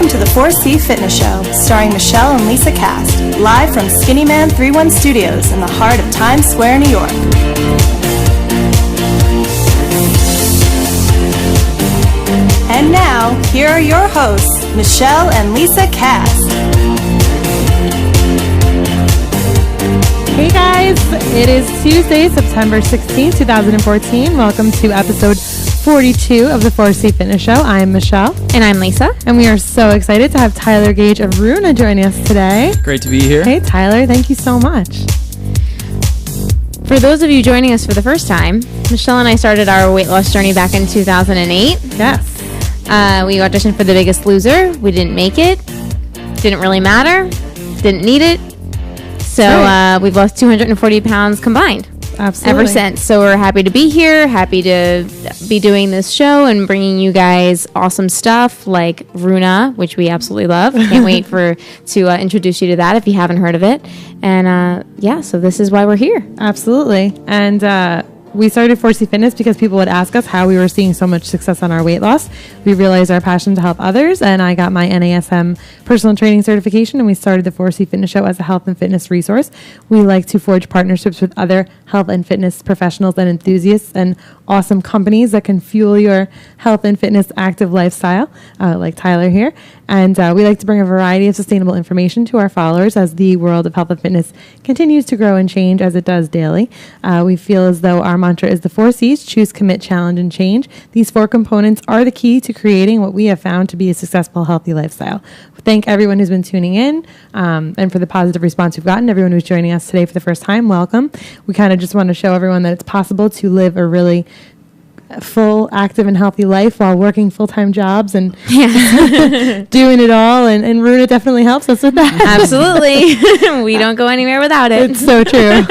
welcome to the 4C Fitness Show, starring Michelle and Lisa Cast, live from Skinny Man 31 Studios in the heart of Times Square, New York. And now, here are your hosts, Michelle and Lisa Cast. Hey guys, it is Tuesday, September 16, 2014. Welcome to episode 42 of the 4C Fitness Show. I'm Michelle. And I'm Lisa. And we are so excited to have Tyler Gage of Runa joining us today. Great to be here. Hey Tyler, thank you so much. For those of you joining us for the first time, Michelle and I started our weight loss journey back in 2008. Yes. We auditioned for The Biggest Loser. We didn't make it. Didn't really matter. Didn't need it. So we've lost 240 pounds combined. Absolutely. Ever since. So we're happy to be here, happy to be doing this show and bringing you guys awesome stuff like Runa, which we absolutely love. Can't wait to introduce you to that if you haven't heard of it. And so this is why we're here. Absolutely. And we started 4C Fitness because people would ask us how we were seeing so much success on our weight loss. We realized our passion to help others, and I got my NASM personal training certification, and we started the 4C Fitness Show as a health and fitness resource. We like to forge partnerships with other health and fitness professionals and enthusiasts and awesome companies that can fuel your health and fitness active lifestyle, like Tyler here. And we like to bring a variety of sustainable information to our followers as the world of health and fitness continues to grow and change as it does daily. We feel as though our mantra is the 4 C's: choose, commit, challenge, and change. These 4 components are the key to creating what we have found to be a successful, healthy lifestyle. Thank everyone who's been tuning in and for the positive response we've gotten. Everyone who's joining us today for the first time, welcome. We kind of just want to show everyone that it's possible to live a really full, active, and healthy life while working full-time jobs and doing it all. And Runa definitely helps us with that. Absolutely. We don't go anywhere without it. It's so true.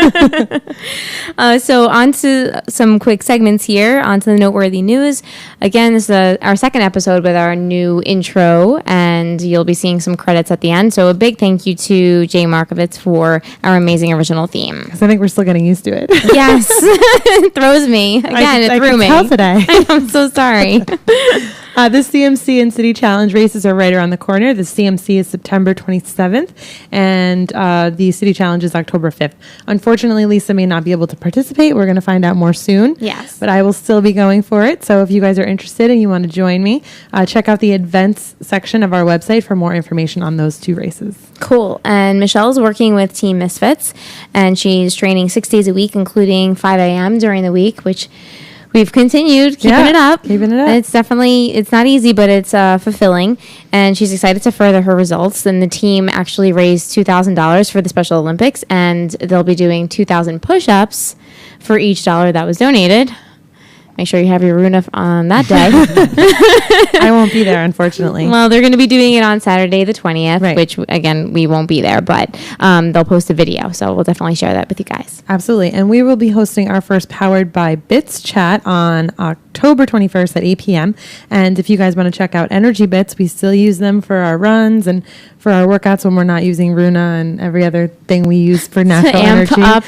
So on to some quick segments here, on to the noteworthy news. Again, this is our second episode with our new intro, and you'll be seeing some credits at the end. So a big thank you to Jay Markovitz for our amazing original theme. Because I think we're still getting used to it. Yes. It throws me. Again, it threw me. Today. I'm so sorry. The CMC and City Challenge races are right around the corner. The CMC is September 27th, and the City Challenge is October 5th. Unfortunately, Lisa may not be able to participate. We're going to find out more soon. Yes. But I will still be going for it. So if you guys are interested and you want to join me, check out the events section of our website for more information on those 2 races. Cool. And Michelle's working with Team Misfits, and she's training 6 days a week, including 5 a.m. during the week, which we've continued keeping it up. It's not easy, but it's fulfilling. And she's excited to further her results. And the team actually raised $2,000 for the Special Olympics, and they'll be doing 2,000 push-ups for each dollar that was donated. Make sure you have your Runa on that day. I won't be there, unfortunately. Well, they're going to be doing it on Saturday the 20th, right. Which, again, we won't be there, but they'll post a video. So we'll definitely share that with you guys. Absolutely. And we will be hosting our first Powered by Bits chat on October 21st at 8 p.m. And if you guys want to check out Energy Bits, we still use them for our runs and for our workouts when we're not using Runa and every other thing we use for natural energy. Up.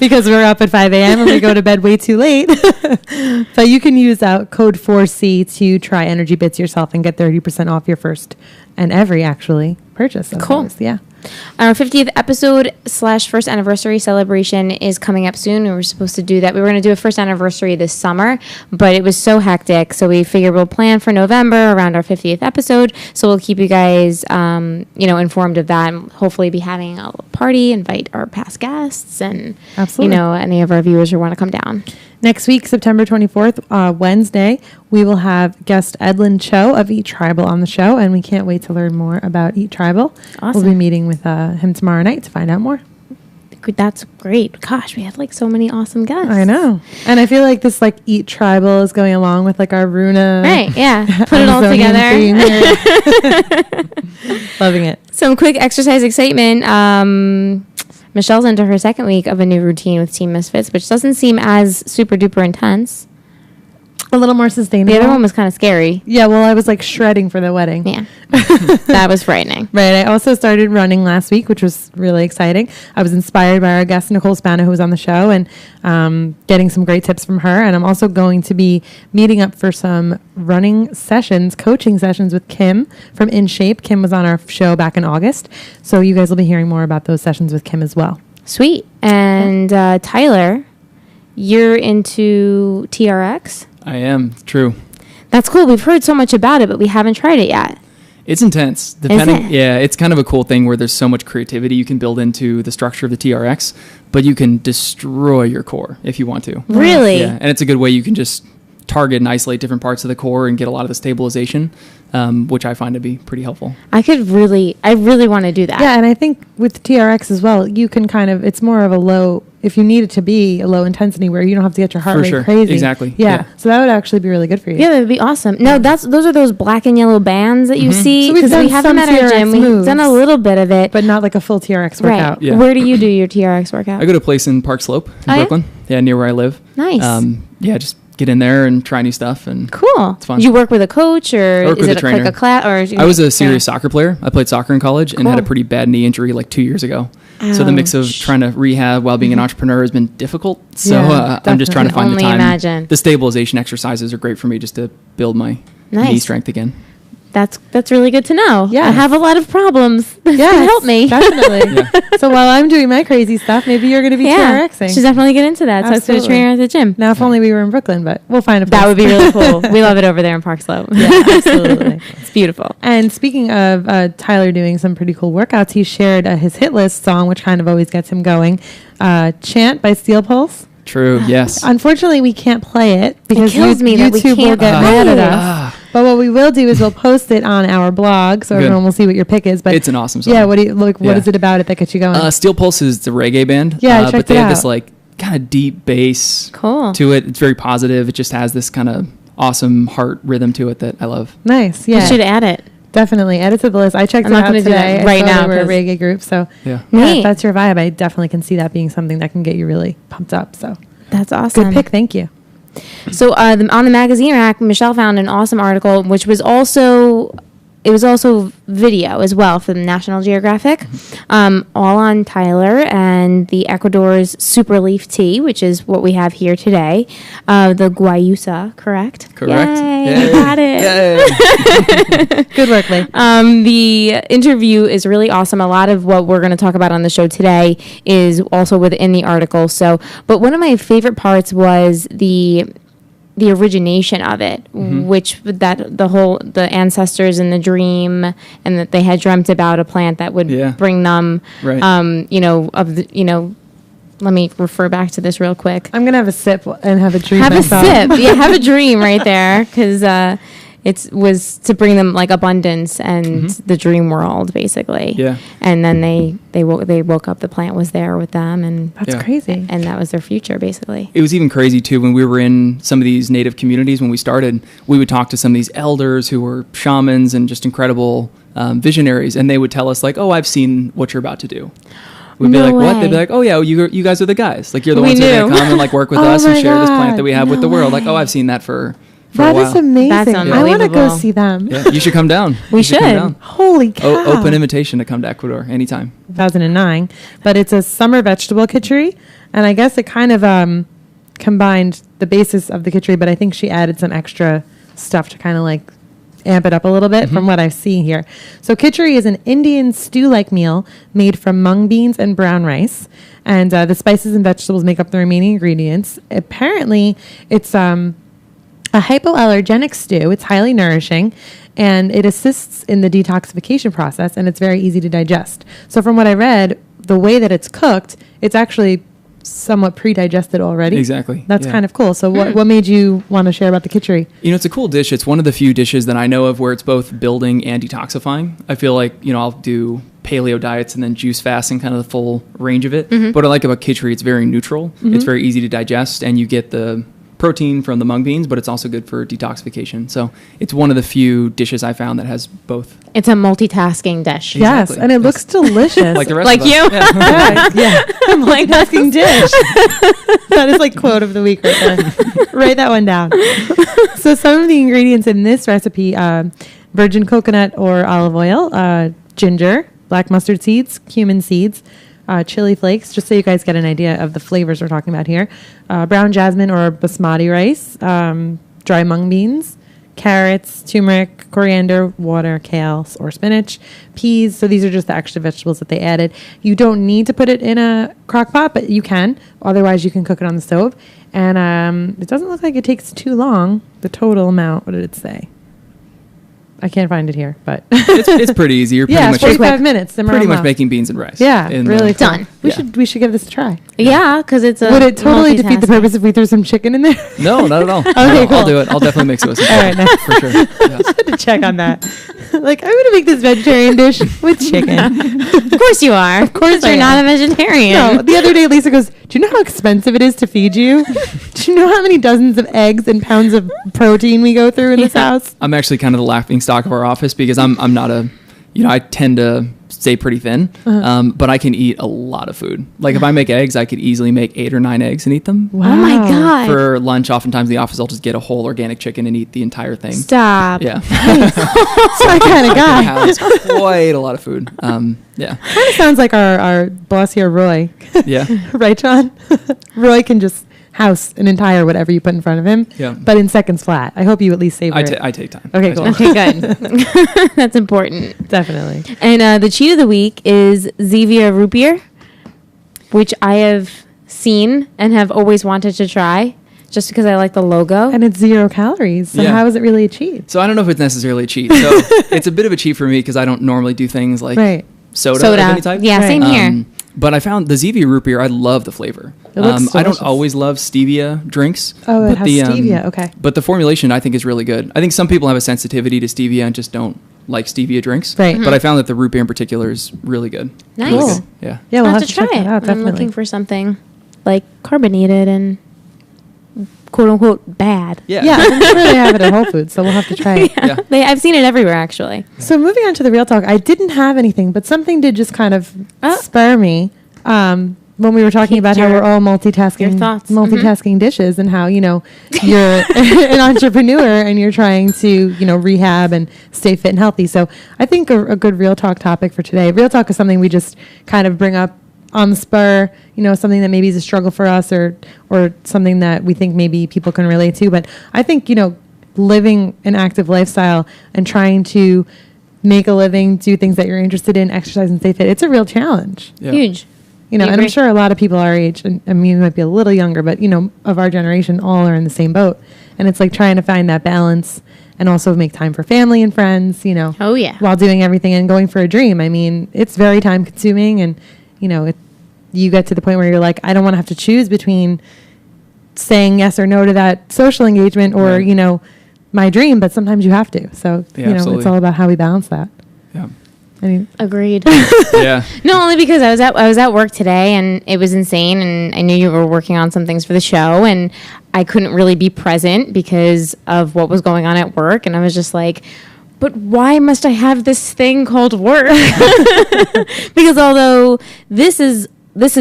Because we're up at 5 a.m. and we go to bed way too late. But you can use code 4C to try Energy Bits yourself and get 30% off your first and every, actually, purchase. Cool. Those. Yeah. Our 50th episode / first anniversary celebration is coming up soon. We were supposed to do that. We were going to do a first anniversary this summer, but it was so hectic. So we figured we'll plan for November around our 50th episode. So we'll keep you guys, informed of that, and hopefully be having a party, invite our past guests and, absolutely, any of our viewers who want to come down. Next week, September 24th, Wednesday, we will have guest Edlin Cho of Eat Tribal on the show, and we can't wait to learn more about Eat Tribal. Awesome. We'll be meeting with him tomorrow night to find out more. That's great. Gosh, we have so many awesome guests. I know. And I feel like this Eat Tribal is going along with our Runa. Right, yeah. Put it all together. Loving it. Some quick exercise excitement. Michelle's into her second week of a new routine with Team Misfits, which doesn't seem as super duper intense. a little more sustainable. The other one was kind of scary. Yeah, well, I was like shredding for the wedding. Yeah. That was frightening. Right. I also started running last week, which was really exciting. I was inspired by our guest, Nicole Spano, who was on the show, and getting some great tips from her. And I'm also going to be meeting up for some running sessions, coaching sessions with Kim from In Shape. Kim was on our show back in August. So you guys will be hearing more about those sessions with Kim as well. Sweet. And Tyler, you're into TRX? I am. True. That's cool. We've heard so much about it, but we haven't tried it yet. It's intense. Depending, yeah, it's kind of a cool thing where there's so much creativity you can build into the structure of the TRX, but you can destroy your core if you want to. Really? Yeah, and it's a good way you can just target and isolate different parts of the core and get a lot of the stabilization, which I find to be pretty helpful. I really want to do that. Yeah, and I think with TRX as well, you can kind of, it's more of a low, if you need it to be a low intensity where you don't have to get your heart rate crazy. Exactly. Yeah. So that would actually be really good for you. Yeah, that would be awesome. No, those are those black and yellow bands that you see. So we've done we have them at our gym. We've done a little bit of it. But not like a full TRX workout. Right. Yeah. Where do you do your TRX workout? I go to a place in Park Slope in Brooklyn. Yeah, near where I live. Nice. Yeah, just get in there and try new stuff, and cool. It's fun. Do you work with a coach, or is it like a class? Or I was a serious soccer player. I played soccer in college and had a pretty bad knee injury like 2 years ago. Ouch. So the mix of trying to rehab while being an entrepreneur has been difficult. So I'm just trying to find the time. Imagine. The stabilization exercises are great for me just to build my knee strength again. That's really good to know. Yeah, I have a lot of problems that can help me. Definitely. So while I'm doing my crazy stuff, maybe you're going to be TRXing. Should definitely get into that. Talk to a trainer at the gym. Now, if only we were in Brooklyn, but we'll find a place. That would be really cool. We love it over there in Park Slope. Yeah, absolutely. It's beautiful. And speaking of Tyler doing some pretty cool workouts, he shared his hit list song, which kind of always gets him going. Chant by Steel Pulse. True, yes. Unfortunately, we can't play it because YouTube will get mad at us. But what we will do is we'll post it on our blog, so everyone will see what your pick is. But it's an awesome song. Yeah, what is it about it that gets you going? Steel Pulse is the reggae band. Yeah, I checked but they it have out. this like kind of deep bass to it. It's very positive. It just has this kind of awesome heart rhythm to it that I love. Nice. Yeah, you should add it. Definitely add it to the list. I checked it out today. Right now, we're a reggae group, so if that's your vibe, I definitely can see that being something that can get you really pumped up. So that's awesome. Good pick. Thank you. So on the magazine rack, Michelle found an awesome article, which was also video as well from National Geographic, all on Tyler and the Ecuador's super leaf tea, which is what we have here today, the guayusa, correct? Correct. Yay, you got it. Good work, Lee. The interview is really awesome. A lot of what we're going to talk about on the show today is also within the article. But one of my favorite parts was the origination of it, which the ancestors in the dream, and that they had dreamt about a plant that would bring them, let me refer back to this real quick. I'm going to have a sip and have a dream. Have a sip. Yeah, have a dream right there, because it was to bring them like abundance and the dream world, basically. Yeah. And then they woke up, the plant was there with them, and that's crazy. And that was their future, basically. It was even crazy too when we were in some of these native communities. When we started, we would talk to some of these elders who were shamans and just incredible visionaries, and they would tell us like, "Oh, I've seen what you're about to do." We'd be like, what? They'd be like, oh, yeah, you guys are the guys. Like, you're the ones that are going to come and, like, work with us and share this plant that we have with the world. Like, oh, I've seen that for a while. That is amazing. That's unbelievable. I want to go see them. Yeah, you should come down. We should. Holy cow. Open invitation to come to Ecuador anytime. 2009. But it's a summer vegetable kitchery. And I guess it kind of combined the basis of the kitchery, but I think she added some extra stuff to kind of, like, amp it up a little bit from what I've seen here. So kitchery is an Indian stew-like meal made from mung beans and brown rice. And the spices and vegetables make up the remaining ingredients. Apparently, it's a hypoallergenic stew. It's highly nourishing, and it assists in the detoxification process, and it's very easy to digest. So from what I read, the way that it's cooked, it's actually somewhat pre-digested already. Exactly. That's kind of cool. So what made you want to share about the kitchery? You know, it's a cool dish. It's one of the few dishes that I know of where it's both building and detoxifying. I feel like, I'll do paleo diets and then juice fasting, kind of the full range of it. But what I like about kitchery, it's very neutral. It's very easy to digest, and you get the protein from the mung beans, but it's also good for detoxification. So it's one of the few dishes I found that has both. It's a multitasking dish. Yes, and it looks delicious. Like the rest Like of us. you? Yeah. Multitasking dish. That is like quote of the week right there. Write that one down. So some of the ingredients in this recipe, virgin coconut or olive oil, ginger, black mustard seeds, cumin seeds, chili flakes, just so you guys get an idea of the flavors we're talking about here. Brown jasmine or basmati rice, dry mung beans, carrots, turmeric, coriander, water, kale, or spinach, peas. So these are just the extra vegetables that they added. You don't need to put it in a crock pot, but you can. Otherwise, you can cook it on the stove. And it doesn't look like it takes too long. The total amount, what did it say? I can't find it here, but it's pretty easy. You're pretty much 45 minutes. pretty much making beans and rice. Yeah, really cool. Done. We should give this a try. Yeah, because it's a. Would it totally defeat the purpose if we threw some chicken in there? No, not at all. Okay, cool. I'll do it. I'll definitely mix it with some All right, nice. for sure. Yes. I had to check on that. Like, I'm gonna make this vegetarian dish with chicken. Of course you are. Of course I you're not am. a vegetarian. No, the other day Lisa goes, "Do you know how expensive it is to feed you? Do you know how many dozens of eggs and pounds of protein we go through in this house?" I'm actually kind of the laughing stock of our office because I'm not a, I tend to stay pretty thin, but I can eat a lot of food. Like if I make eggs, I could easily make 8 or 9 eggs and eat them. Wow. Oh my God. For lunch, oftentimes in the office, I'll just get a whole organic chicken and eat the entire thing. Stop. Yeah. That's my kind of guy. Has quite a lot of food. Yeah. Kind of sounds like our boss here, Roy. Yeah. Right, John? Roy can just house an entire whatever you put in front of him, Yeah. but in seconds flat. I hope you at least savor it. I take time. Okay, I cool. take time. Okay, good. That's important. Definitely. And the cheat of the week is Zevia root beer, which I have seen and have always wanted to try just because I like the logo. And it's 0 calories. So Yeah. how is it really a cheat? So I don't know if it's necessarily a cheat. So it's a bit of a cheat for me because I don't normally do things like Right. soda of any type. Yeah, Right. same here. But I found the Zevia root beer, I love the flavor. It looks I don't delicious. always love stevia drinks. Oh, it but has stevia. Okay. But the formulation I think is really good. I think some people have a sensitivity to stevia and just don't like stevia drinks. Right. But I found that the root beer in particular is really good. Nice. Really Cool. good. Yeah. Yeah, we'll I'll have to check try that it. out. I'm Definitely. looking for something like carbonated and quote unquote bad. Yeah. Yeah, I'm sure they have it at Whole Foods, so we'll have to try it. Yeah. I've seen it everywhere actually. So moving on to the real talk, I didn't have anything, but something did just kind of spur me when we were talking about how we're all multitasking, your thoughts. multitasking dishes, and how you're an entrepreneur and you're trying to rehab and stay fit and healthy. So I think a good real talk topic for today. Real talk is something we just kind of bring up on the spur, something that maybe is a struggle for us or something that we think maybe people can relate to. But I think living an active lifestyle and trying to make a living, do things that you're interested in, exercise and stay fit, it's a real challenge. Yeah. Huge. And I'm sure a lot of people our age, and I mean, you might be a little younger, but of our generation, all are in the same boat. And it's like trying to find that balance and also make time for family and friends, Oh yeah. while doing everything and going for a dream. I mean, it's very time consuming, and you get to the point where you're like, I don't want to have to choose between saying yes or no to that social engagement or, Right. My dream, but sometimes you have to. So, Yeah, absolutely. it's all about how we balance that. Yeah. I mean, Agreed. Yeah. No, only because I was at work today and it was insane, and I knew you were working on some things for the show, and I couldn't really be present because of what was going on at work, and I was just like, but why must I have this thing called work? Because although this is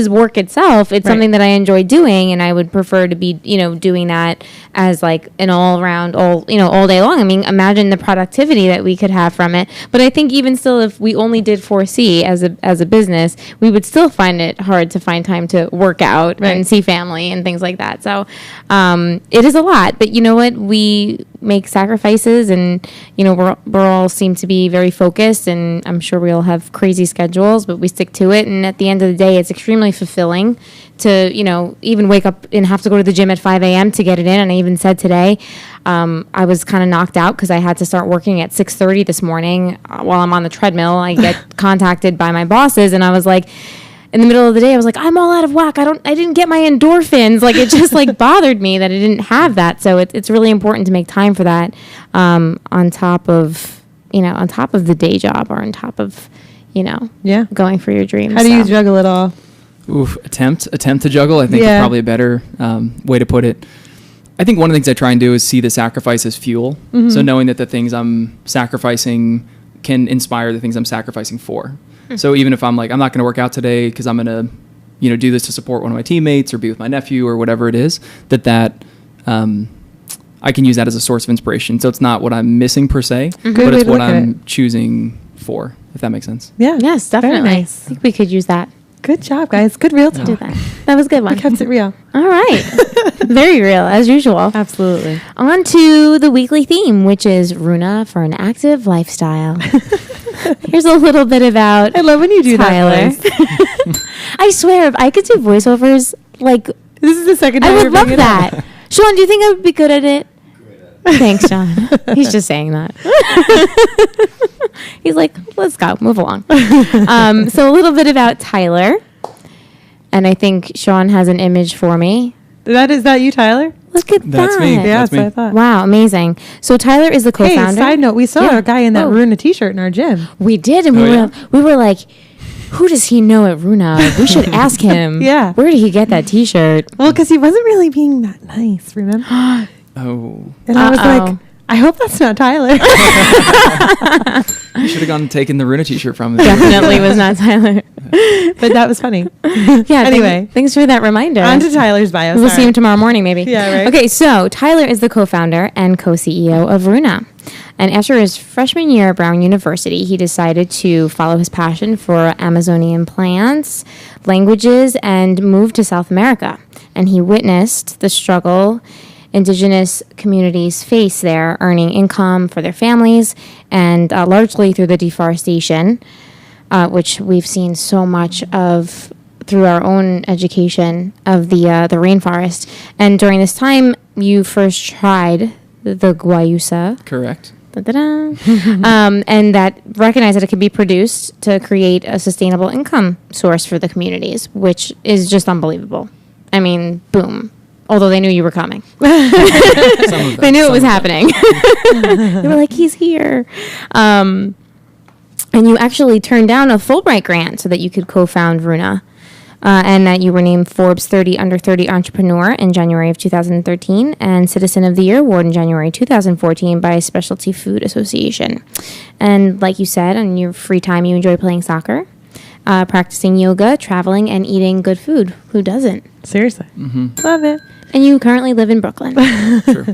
work itself, it's Right. something that I enjoy doing, and I would prefer to be, doing that as like an all around, all day long. I mean, imagine the productivity that we could have from it. But I think even still, if we only did 4C as a business, we would still find it hard to find time to work out Right. and see family and things like that. So it is a lot, but you know what? We make sacrifices, and we're all seem to be very focused, and I'm sure we all have crazy schedules, but we stick to it. And at the end of the day, it's extremely fulfilling to even wake up and have to go to the gym at 5 a.m. to get it in. And I even said today I was kind of knocked out because I had to start working at 6:30 this morning while I'm on the treadmill. I get contacted by my bosses, and I was like, in the middle of the day, I was like, I'm all out of whack. I didn't get my endorphins. Like, it just like bothered me that I didn't have that. So it's really important to make time for that, on top of the day job, or on top of, yeah. going for your dreams. How do you juggle it all? Oof, attempt to juggle, I think Yeah. is probably a better way to put it. I think one of the things I try and do is see the sacrifice as fuel. So knowing that the things I'm sacrificing can inspire the things I'm sacrificing for. So even if I'm like, I'm not going to work out today because I'm going to, do this to support one of my teammates or be with my nephew or whatever it is, I can use that as a source of inspiration. So it's not what I'm missing per se, but it's what I'm choosing for, if that makes sense. Yeah. Yes, definitely. Nice. I think we could use that. Good job, guys. Good real talk. Do that. That was a good one. We kept it real. All right. Very real, as usual. Absolutely. On to the weekly theme, which is Runa for an active lifestyle. Here's a little bit about I love when you do Tyler. that voice. I swear, if I could do voiceovers, like, This is the second time I we're would love bringing it up. that. Sean, do you think I would be good at it? Thanks, Sean. He's just saying that. He's like, let's go, move along. So a little bit about Tyler. And I think Sean has an image for me. Is that you, Tyler? Look at That's that. me. Yeah, That's that's what me. I thought. Wow, amazing. So Tyler is the Hey, co-founder. side note, we saw Yeah. a guy in that Oh. Runa t-shirt in our gym. We did, and we were like, who does he know at Runa? We should ask him. Yeah. Where did he get that T-shirt? Well, because he wasn't really being that nice, remember? Oh, And I was Uh-oh. like, I hope that's not Tyler. you should have gone and taken the Runa t-shirt from him. Definitely was not Tyler. But that was funny. Yeah. Anyway. thanks for that reminder. On to Tyler's bio. We'll sorry. see him tomorrow morning, maybe. Yeah, right. Okay, so Tyler is the co-founder and co-CEO of Runa. And after his freshman year at Brown University, he decided to follow his passion for Amazonian plants, languages, and move to South America. And he witnessed the struggle indigenous communities face there, earning income for their families, and largely through the deforestation, which we've seen so much of through our own education of the rainforest. And during this time, you first tried the guayusa. Correct. And that recognized that it could be produced to create a sustainable income source for the communities, which is just unbelievable. I mean, boom. Although they knew you were coming. They knew it was happening. They were like, he's here. And you actually turned down a Fulbright grant so that you could co-found Runa. And that you were named Forbes 30 Under 30 Entrepreneur in January of 2013 and Citizen of the Year Award in January 2014 by Specialty Food Association. And like you said, on your free time, you enjoy playing soccer, practicing yoga, traveling, and eating good food. Who doesn't? Seriously. Love it. And you currently live in Brooklyn. True. So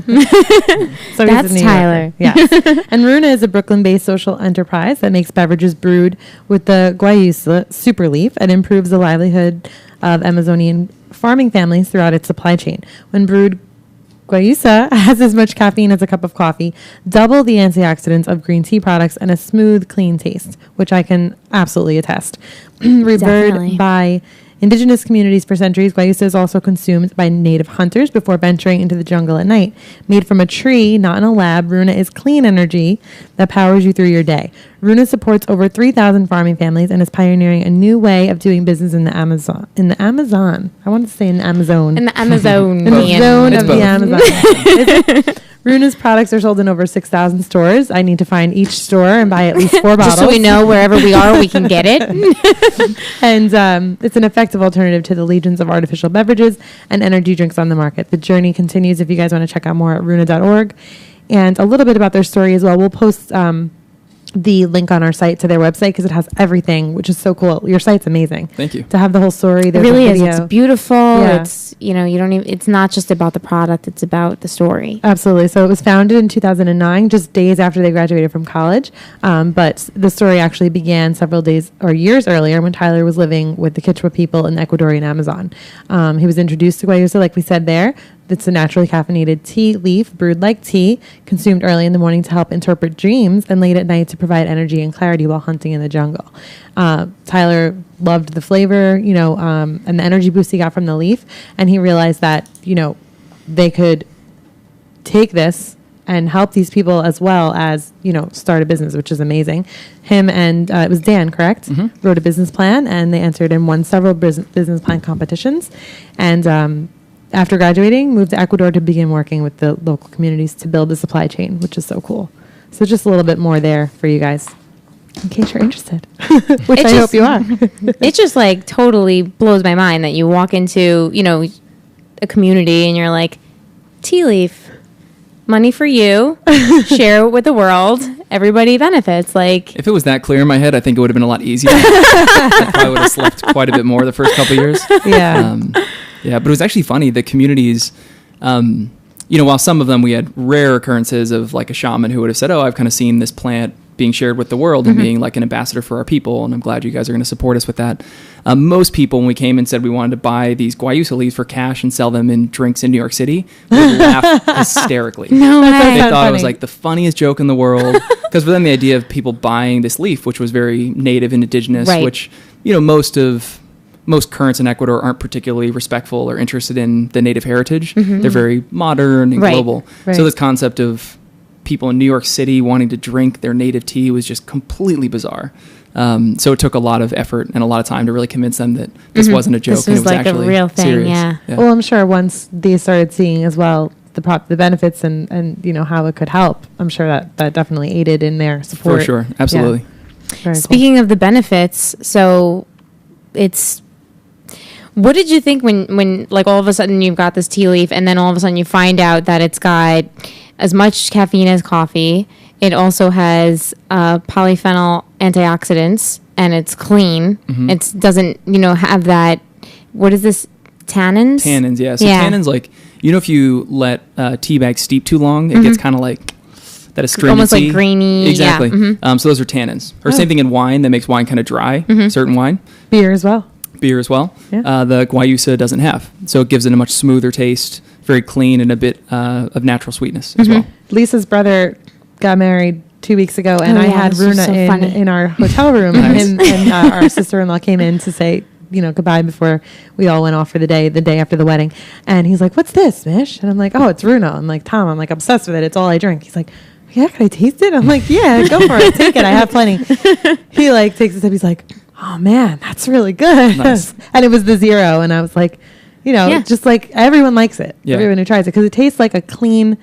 That's he's a New Tyler. Yorker. Yes. And Runa is a Brooklyn-based social enterprise that makes beverages brewed with the guayusa super leaf and improves the livelihood of Amazonian farming families throughout its supply chain. When brewed, guayusa has as much caffeine as a cup of coffee, double the antioxidants of green tea products, and a smooth, clean taste, which I can absolutely attest. Definitely. Revered by indigenous communities for centuries, guayusa is also consumed by native hunters before venturing into the jungle at night. Made from a tree, not in a lab, Runa is clean energy that powers you through your day. Runa supports over 3,000 farming families and is pioneering a new way of doing business in the Amazon. I want to say in the Amazon. In the Amazonian. In the zone It's of both. the Amazon. Runa's products are sold in over 6,000 stores. I need to find each store and buy at least 4 bottles. Just so we know wherever we are, we can get it. And it's an effective alternative to the legions of artificial beverages and energy drinks on the market. The journey continues if you guys want to check out more at runa.org. And a little bit about their story as well. We'll post the link on our site to their website because it has everything, which is so cool. Your site's amazing. Thank you. To have the whole story. It There's really a is. video. It's beautiful. Yeah. It's, you don't even, it's not just about the product, it's about the story. Absolutely. So it was founded in 2009, just days after they graduated from college. But the story actually began several days or years earlier when Tyler was living with the Kichwa people in the Ecuadorian Amazon. He was introduced to guayusa, like we said there. It's a naturally caffeinated tea leaf brewed like tea, consumed early in the morning to help interpret dreams and late at night to provide energy and clarity while hunting in the jungle. Tyler loved the flavor, and the energy boost he got from the leaf. And he realized that, they could take this and help these people as well as, start a business, which is amazing. Him and it was Dan, correct? Mm-hmm. Wrote a business plan and they entered and won several business plan competitions. And after graduating, moved to Ecuador to begin working with the local communities to build a supply chain, which is so cool. So just a little bit more there for you guys, in case you're interested, which I hope you are. It just totally blows my mind that you walk into, a community and you're like, tea leaf. Money for you. Share it with the world. Everybody benefits. Like, if it was that clear in my head, I think it would have been a lot easier. I probably would have slept quite a bit more the first couple of years. Yeah. Yeah, but it was actually funny. The communities, while some of them we had rare occurrences of like a shaman who would have said, I've kind of seen this plant being shared with the world and being like an ambassador for our people, and I'm glad you guys are going to support us with that. Most people, when we came and said we wanted to buy these guayusa leaves for cash and sell them in drinks in New York City, would laugh hysterically. No way. They thought it was like the funniest joke in the world. Because for them, the idea of people buying this leaf, which was very native and indigenous, which, most currents in Ecuador aren't particularly respectful or interested in the native heritage. They're very modern and global. Right. So this concept of people in New York City wanting to drink their native tea was just completely bizarre. So it took a lot of effort and a lot of time to really convince them that this wasn't a joke. This was and it was like actually a real thing, serious. yeah. Well, I'm sure once they started seeing as well the benefits and how it could help, I'm sure that definitely aided in their support. For sure, absolutely. Yeah. Speaking of the benefits, so what did you think when like all of a sudden you've got this tea leaf and then all of a sudden you find out that it's got as much caffeine as coffee? It also has polyphenol antioxidants and it's clean. It doesn't, have that, what is this, tannins? Tannins, yeah. So tannins, like, if you let tea bag steep too long, it gets kind of like that astringency. Almost like grainy. Exactly. Yeah. So those are tannins. Or same thing in wine that makes wine kind of dry, certain wine. Beer as well. Yeah. The guayusa doesn't have. So it gives it a much smoother taste, very clean, and a bit of natural sweetness as well. Lisa's brother got married 2 weeks ago, and I had Runa in our hotel room, and our sister-in-law came in to say, goodbye before we all went off for the day after the wedding. And he's like, "What's this, Mish?" And I'm like, "Oh, it's Runa." I'm like, "Tom, I'm like obsessed with it. It's all I drink." He's like, "Yeah, can I taste it?" I'm like, "Yeah, go for it. Take it. I have plenty." He like takes a sip. He's like, "Oh man, that's really good." Nice. And it was the zero, and I was like, just like everyone likes it. Yeah. Everyone who tries it, because it tastes like a clean,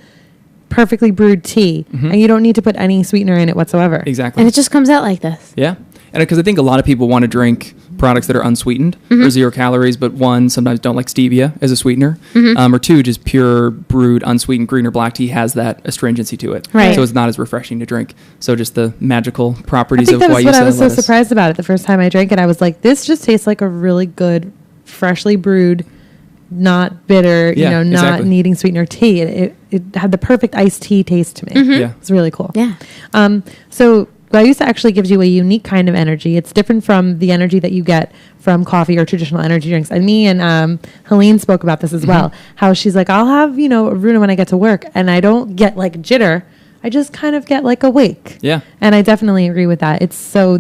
perfectly brewed tea, and you don't need to put any sweetener in it whatsoever. Exactly. And it just comes out like this. Yeah. And because I think a lot of people want to drink products that are unsweetened or 0 calories, but one, sometimes don't like stevia as a sweetener, or two, just pure brewed unsweetened green or black tea has that astringency to it. Right. So it's not as refreshing to drink. So just the magical properties I think of that was what I was so lettuce. surprised about it the first time I drank it. I was like, this just tastes like a really good, freshly brewed, not bitter, not exactly. needing sweetener tea. It had the perfect iced tea taste to me. Yeah. It's really cool. Yeah. So guayusa actually gives you a unique kind of energy. It's different from the energy that you get from coffee or traditional energy drinks. And me and Helene spoke about this as well, how she's like, I'll have, a Runa when I get to work, and I don't get like jitter. I just kind of get like awake. Yeah. And I definitely agree with that.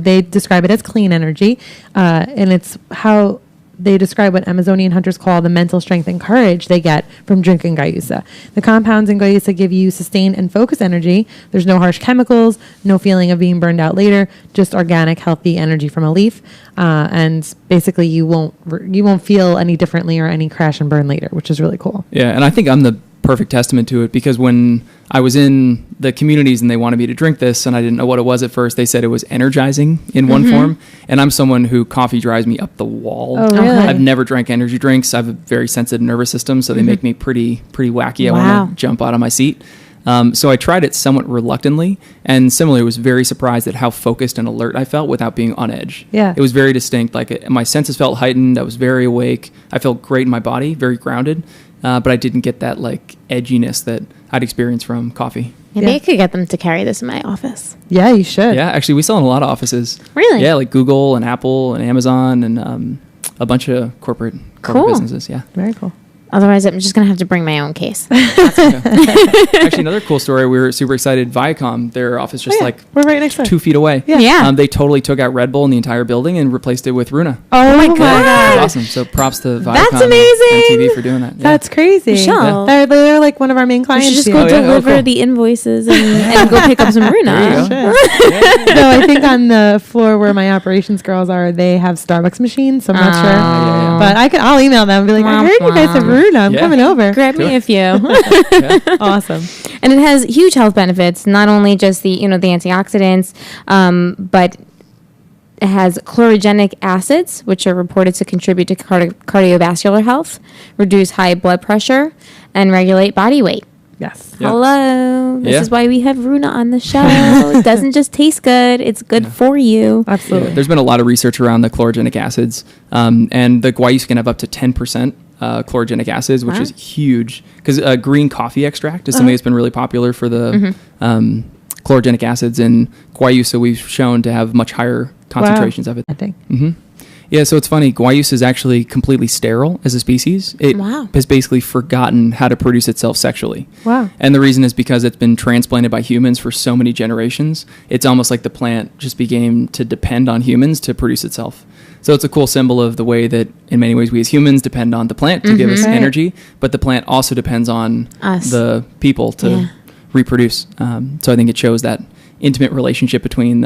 They describe it as clean energy, and it's how they describe what Amazonian hunters call the mental strength and courage they get from drinking guayusa. The compounds in guayusa give you sustained and focused energy. There's no harsh chemicals, no feeling of being burned out later, just organic, healthy energy from a leaf. And basically you won't feel any differently or any crash and burn later, which is really cool. Yeah, and I think I'm the perfect testament to it, because when I was in the communities and they wanted me to drink this and I didn't know what it was at first, they said it was energizing in one form. And I'm someone who coffee drives me up the wall. Oh, really? I've never drank energy drinks. I have a very sensitive nervous system, so they make me pretty wacky. Wow. I want to jump out of my seat. So I tried it somewhat reluctantly, and similarly was very surprised at how focused and alert I felt without being on edge. Yeah. It was very distinct. Like my senses felt heightened. I was very awake. I felt great in my body, very grounded. But I didn't get that like edginess that I'd experienced from coffee. Maybe I could get them to carry this in my office. Yeah, you should. Yeah, actually, we sell in a lot of offices. Really? Yeah, like Google and Apple and Amazon and a bunch of corporate businesses. Yeah. Very cool. Otherwise, I'm just going to have to bring my own case. Actually, another cool story. We were super excited. Viacom, their office just we're right next door. 2 feet away. Yeah. They totally took out Red Bull in the entire building and replaced it with Runa. Oh my It God. was awesome. So props to Viacom That's amazing. and MTV for doing that. Yeah. That's crazy. Michelle. They're like one of our main We clients. should just here. go yeah? Oh, deliver cool. the invoices and go pick up some Runa. There you go. No, I think on the floor where my operations girls are, they have Starbucks machines, so I'm not sure. yeah. But I'll email them and be like, I heard you guys have Runa. I'm Yeah. coming over. Grab me a few. Yeah. Awesome. And it has huge health benefits, not only just the the antioxidants, but It has chlorogenic acids, which are reported to contribute to cardiovascular health, reduce high blood pressure, and regulate body weight. Yes. Yep. Hello. This Yeah. is why we have Runa on the show. It doesn't just taste good. It's good for you. Absolutely. Yeah, there's been a lot of research around the chlorogenic acids, and the guayusa can have up to 10% chlorogenic acids, which is huge. Because green coffee extract is something that's been really popular for the chlorogenic acids, and guayusa we've shown to have much higher concentrations of it. I think. Yeah, so it's funny. Guayusa is actually completely sterile as a species. It has basically forgotten how to produce itself sexually. Wow. And the reason is because it's been transplanted by humans for so many generations. It's almost like the plant just began to depend on humans to produce itself. So it's a cool symbol of the way that, in many ways, we as humans depend on the plant to give us energy, but the plant also depends on us, the people, to reproduce. So I think it shows that intimate relationship between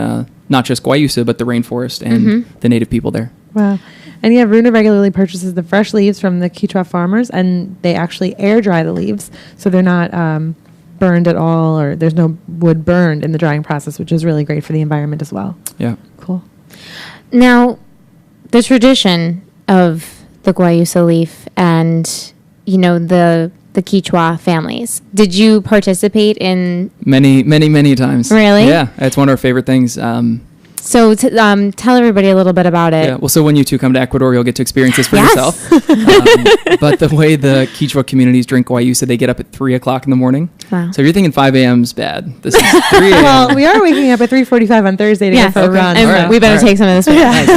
not just guayusa, but the rainforest and the native people there. Wow. And yeah, Runa regularly purchases the fresh leaves from the Quechua farmers, and they actually air dry the leaves, so they're not burned at all, or there's no wood burned in the drying process, which is really great for the environment as well. Yeah. Cool. Now, the tradition of the guayusa leaf and, you know, the Quechua families. Did you participate in Many times? Really? Yeah, it's one of our favorite things. So tell everybody a little bit about it. Yeah, well, so when you two come to Ecuador, you'll get to experience this for Yes. yourself. But the way the Quechua communities drink guayusa, they get up at 3 o'clock in the morning. Wow. So if you're thinking 5 a.m. is bad, this is 3 a.m. Well, we are waking up at 3:45 on Thursday to go for a run. And All right. we better take some of this. Nice.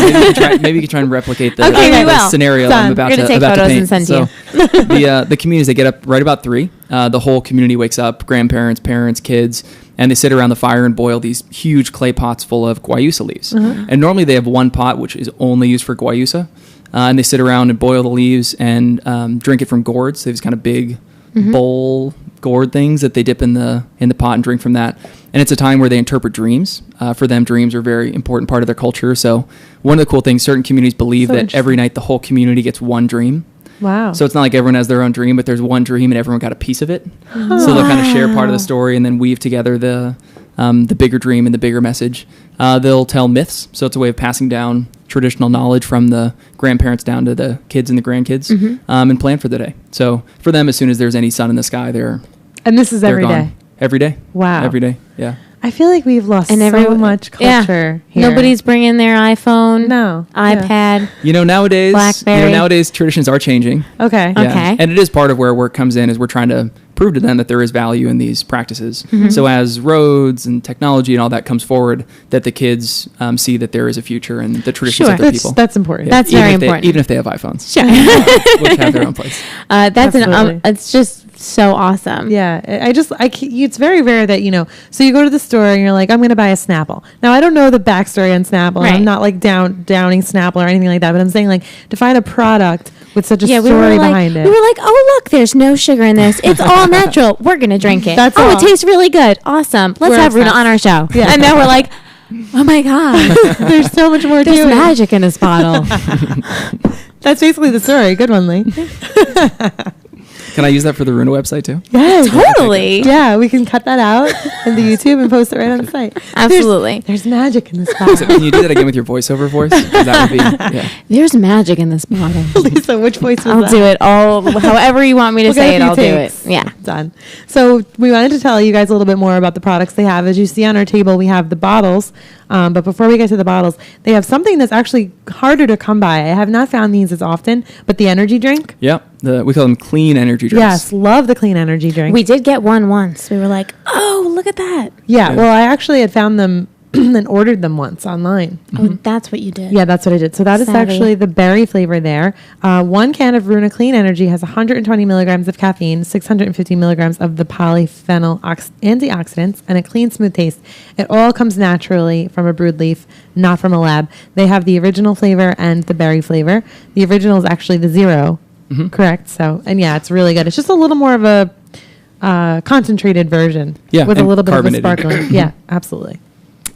Maybe you can try and replicate the, Okay, we the will. scenario Done. I'm about We're gonna to take photos paint. and send to So the communities, they get up right about 3. The whole community wakes up, grandparents, parents, kids, and they sit around the fire and boil these huge clay pots full of guayusa leaves. And normally they have one pot which is only used for guayusa, and they sit around and boil the leaves and drink it from gourds. They have these kind of big bowl gourd things that they dip in the pot and drink from that. And it's a time where they interpret dreams. For them, dreams are a very important part of their culture. So one of the cool things, certain communities believe that every night the whole community gets one dream. Wow. So it's not like everyone has their own dream, but there's one dream and everyone got a piece of it. So they'll kind of share part of the story and then weave together the bigger dream and the bigger message. They'll tell myths. So it's a way of passing down traditional knowledge from the grandparents down to the kids and the grandkids, and plan for the day. So for them, as soon as there's any sun in the sky, And this is they're every gone. day. Every day. Wow. Every day. Yeah. I feel like we've lost so much culture here. Nobody's bringing their iPhone, No. iPad. You know, nowadays, BlackBerry. traditions are changing. Okay. Yeah. Okay. And it is part of where work comes in, is we're trying to prove to them that there is value in these practices. So as roads and technology and all that comes forward, that the kids see that there is a future and the traditions of their people. That's important. That's Even very if important. even if they have iPhones. Sure. Which have their own place. Absolutely. It's just so awesome. Yeah, it's very rare that, so you go to the store and you're like, I'm going to buy a Snapple. Now, I don't know the backstory on Snapple. Right. I'm not like downing Snapple or anything like that, but I'm saying, like, to find a product with such a we story were behind it. We were like, oh, look, there's no sugar in this. It's all natural. We're going to drink it. That's oh, all. it tastes really good. Awesome. Let's We're have Runa obsessed. on our show. Yeah. And now we're like, oh my God. There's so much more to There's it. magic in this bottle. That's basically the story. Good one, Lee. Can I use that for the Runa website too? Yes. Totally. Yeah, we can cut that out in the YouTube and post it right on the site. Absolutely. There's magic in this So bottle. can you do that again with your voiceover voice? 'Cause that would be, yeah. There's magic in this bottle. Lisa, which voice was I'll that? do it all, however you want me to We'll get say a it, few I'll do it. takes. Yeah. Done. So we wanted to tell you guys a little bit more about the products they have. As you see on our table, we have the bottles. But before we get to the bottles, they have something that's actually harder to come by. I have not found these as often, but the energy drink. Yeah. We call them clean energy drinks. Yes, love the clean energy drink. We did get one once. We were like, oh, look at that. yeah, Yeah. well, I actually had found them and ordered them once online. Oh, that's what you did. Yeah, that's what I did. So that is Savvy. actually the berry flavor there. 1 can of Runa Clean Energy has 120 milligrams of caffeine, 650 milligrams of the polyphenol antioxidants, and a clean, smooth taste. It all comes naturally from a brewed leaf, not from a lab. They have the original flavor and the berry flavor. The original is actually the zero, correct? So, and yeah, it's really good. It's just a little more of a concentrated version, Yeah, with a and little bit carbonated. of a sparkling. Yeah, absolutely.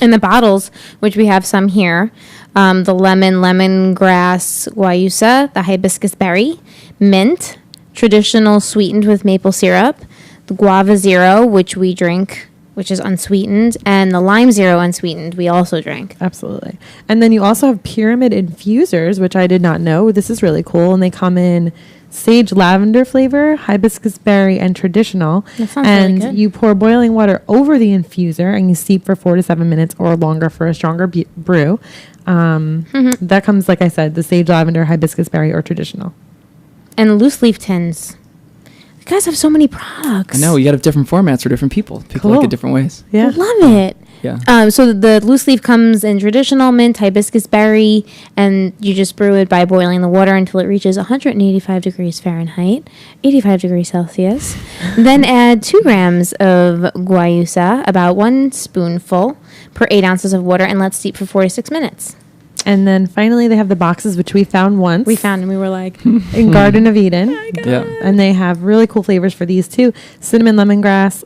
In the bottles, which we have some here, the lemongrass guayusa, the hibiscus berry, mint, traditional sweetened with maple syrup, the guava zero, which we drink which is unsweetened, and the Lime Zero unsweetened we also drink. Absolutely. And then you also have pyramid infusers, which I did not know. This is really cool. And they come in sage lavender flavor, hibiscus berry, and traditional. That sounds and really good. you pour boiling water over the infuser and you steep for 4 to 7 minutes or longer for a stronger brew. That comes, like I said, the sage lavender, hibiscus berry, or traditional. And loose leaf tins. You guys have so many products. I know, you got to have different formats for different people. People like it different ways. Yeah. Love it. Yeah. So the loose leaf comes in traditional mint, hibiscus berry, and you just brew it by boiling the water until it reaches 185 degrees Fahrenheit, 85 degrees Celsius. Then add 2 grams of guayusa, about 1 spoonful per 8 ounces of water, and let steep for 4 to 6 minutes. And then finally, they have the boxes, which we found once. We found, and we were like, in Garden of Eden. Yeah. And they have really cool flavors for these too. Cinnamon, lemongrass,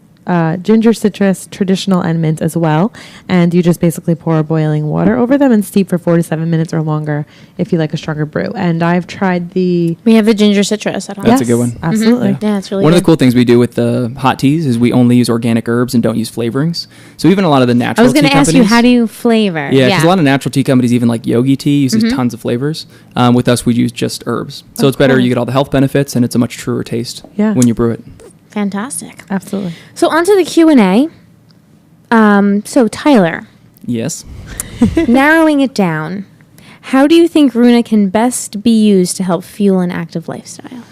ginger, citrus, traditional, and mint as well. And you just basically pour boiling water over them and steep for 4 to 7 minutes or longer if you like a stronger brew. And I've tried the... We have the ginger citrus at home. That's a good one. Absolutely. Yeah, it's really One good. of the cool things we do with the hot teas is we only use organic herbs and don't use flavorings. So even a lot of the I natural was going tea to ask you, companies... how do you flavor? Yeah, because a lot of natural tea companies, even like Yogi tea, uses tons of flavors. With us, we use just herbs. So it's better. cool. You get all the health benefits, and it's a much truer taste Yeah. when you brew it. Fantastic. Absolutely. So on to the Q&A. So Tyler, Yes. narrowing it down, how do you think Runa can best be used to help fuel an active lifestyle?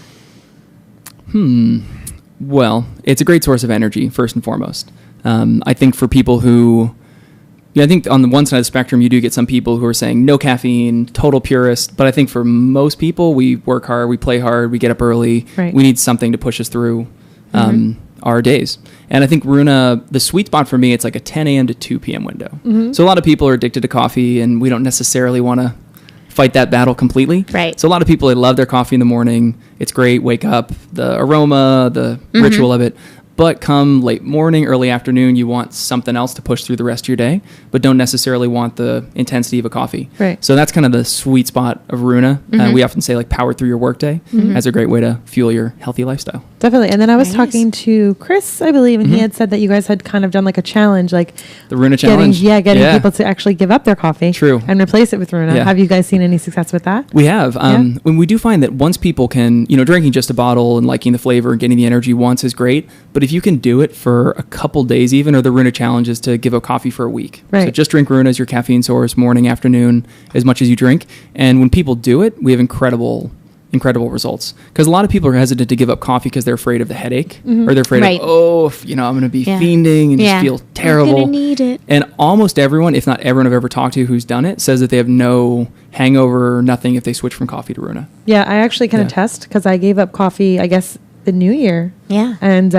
Well, it's a great source of energy, first and foremost. I think for people who... Yeah, I think on the one side of the spectrum, you do get some people who are saying no caffeine, total purist. But I think for most people, we work hard, we play hard, we get up early. Right. We need something to push us through our days. And I think Runa, the sweet spot for me, it's like a 10 a.m. to 2 p.m. window. So a lot of people are addicted to coffee, and we don't necessarily want to fight that battle completely. Right. So a lot of people, they love their coffee in the morning. It's great, wake up, the aroma, the ritual of it. But come late morning, early afternoon, you want something else to push through the rest of your day, but don't necessarily want the intensity of a coffee. Right. So that's kind of the sweet spot of Runa. We often say like power through your workday as a great way to fuel your healthy lifestyle. Definitely. And then I was Nice. talking to Chris, I believe, and he had said that you guys had kind of done like a challenge, like The Runa getting challenge. people to actually give up their coffee. True. And replace it with Runa. Yeah. Have you guys seen any success with that? We have. When we do find that once people can, drinking just a bottle and liking the flavor and getting the energy once is great. But if you can do it for a couple days even, or the Runa challenge is to give up coffee for a week. Right. So just drink Runa as your caffeine source, morning, afternoon, as much as you drink. And when people do it, we have incredible results. Because a lot of people are hesitant to give up coffee because they're afraid of the headache, or they're afraid Right. of, I'm going to be fiending and just feel terrible. I'm going to need it. And almost everyone, if not everyone I've ever talked to who's done it, says that they have no hangover or nothing if they switch from coffee to Runa. Yeah, I actually can Yeah. attest because I gave up coffee, I guess, the new year. Yeah. And